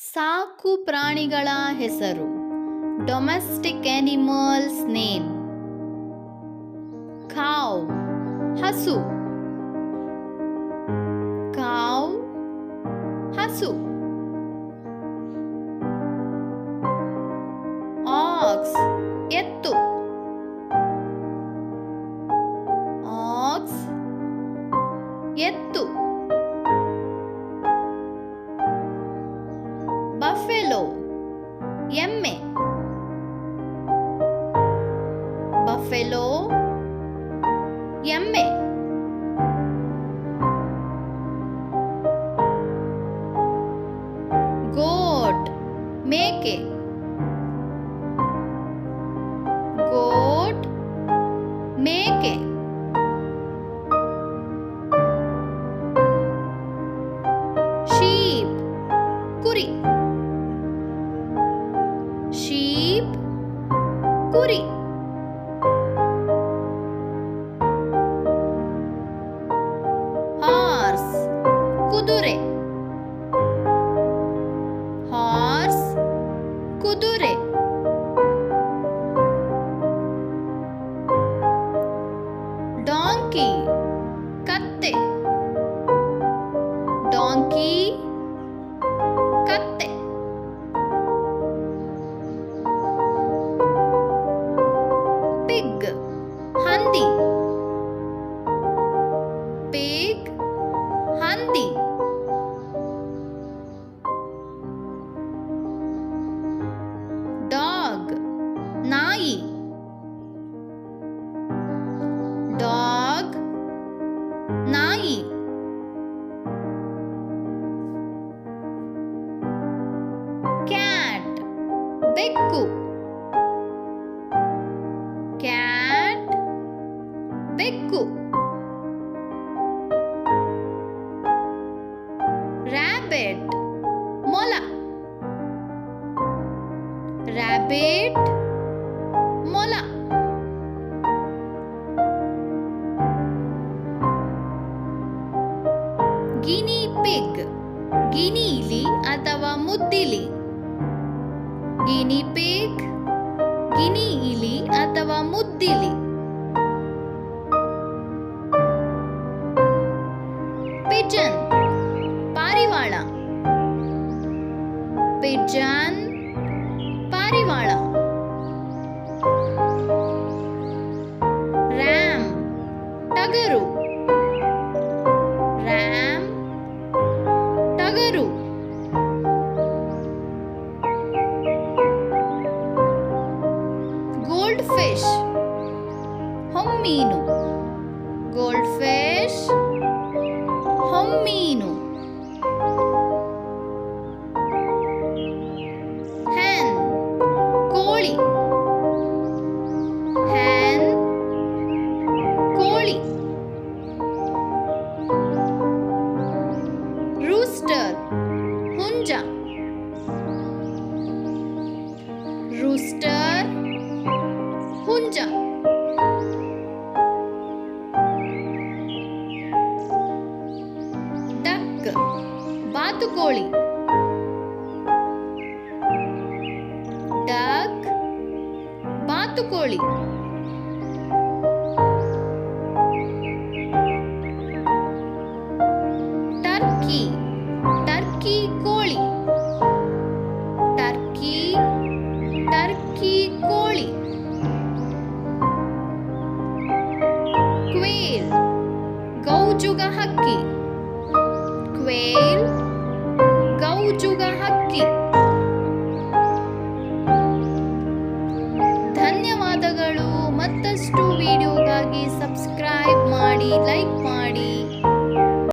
ಸಾಕು ಪ್ರಾಣಿಗಳ ಹೆಸರು. ಡೊಮೆಸ್ಟಿಕ್ ಆನಿಮಲ್ಸ್ ನೇಮ್: ಕಾವ್ ಹಸು, ಕಾವ್ ಹಸು. ಆಕ್ಸ್ ಎತ್ತು, ಆಕ್ಸ್ ಎತ್ತು. ಬಫೆಲೋ ಎಮ್ಮೆ, ಬಫೆಲೋ ಎಮ್ಮೆ. ಗೋಟ್ ಮೇಕೆ, ಗೋಟ್ ಮೇಕೆ. ಶೀಪ್ ಕುರಿ, ಶೀಪ್ ಕುರಿ. ಹಾರ್ಸ್ ಕುದುರೆ, ಹಾರ್ಸ್ ಕುದುರೆ. ಡಾಂಕಿ ಕತ್ತೆ, ಡಾಂಕಿ ಕತ್ತೆ. ಪಿಗ್ ಹಂದಿ, ಪಿಗ್ ಹಂದಿ. ಡಾಗ್ ನಾಯಿ, ಡಾಗ್ ನಾಯಿ. ಕ್ಯಾಟ್ ಬೆಕ್ಕು, ಕ್ಯಾಟ್ ಬೆಕ್ಕು. ರ್ಯಾಬಿಟ್ ಮೊಲ, ರ್ಯಾಬಿಟ್ ಮೊಲ. ಗಿನಿ ಪಿಗ್ ಗಿನಿ ಇಲಿ ಅಥವಾ ಮುದ್ದಿಲಿ, ಗಿನಿ ಪಿಗ್ ಗಿನಿ ಇಲಿ ಅಥವಾ ಮುದ್ದಿಲಿ. ಪಿಜನ್ ಪಾರಿವಾಳ, ಪಿಜನ್ ಪಾರಿವಾಳ. ರ್ಯಾಮ್ ಟಗರು, ರ್ಯಾಮ್ ಟಗರು. ಗೋಲ್ಡ್ ಫಿಶ್ ಹೊಮ್ಮೀನು, ಗೋಲ್ಡ್ ಫಿಶ್ ಹೊಮ್ಮೀನು. ಹೆನ್ ಕೋಳಿ, ಹೆನ್ ಕೋಳಿ. ರೂಸ್ಟರ್ ಹುಂಜ, ರೂಸ್ಟರ್ ಹುಂಜ. ಡಕ್ ಬಾತುಕೋಳಿ, ಡಕ್ ಬಾತುಕೋಳಿ. ಟರ್ಕಿ ಟರ್ಕಿ ಕೋಳಿ, ಟರ್ಕಿ ಟರ್ಕಿ ಕೋಳಿ. ಕ್ವೇಲ್ ಗೌಜುಗ ಹಕ್ಕಿ, ಕ್ವೇಲ್ ಗೌಜುಗ ಹಕ್ಕಿ. ಧನ್ಯವಾದಗಳು. ಮತ್ತಷ್ಟು ವಿಡಿಯೋಗಾಗಿ ಸಬ್ಸ್ಕ್ರೈಬ್ ಮಾಡಿ, ಲೈಕ್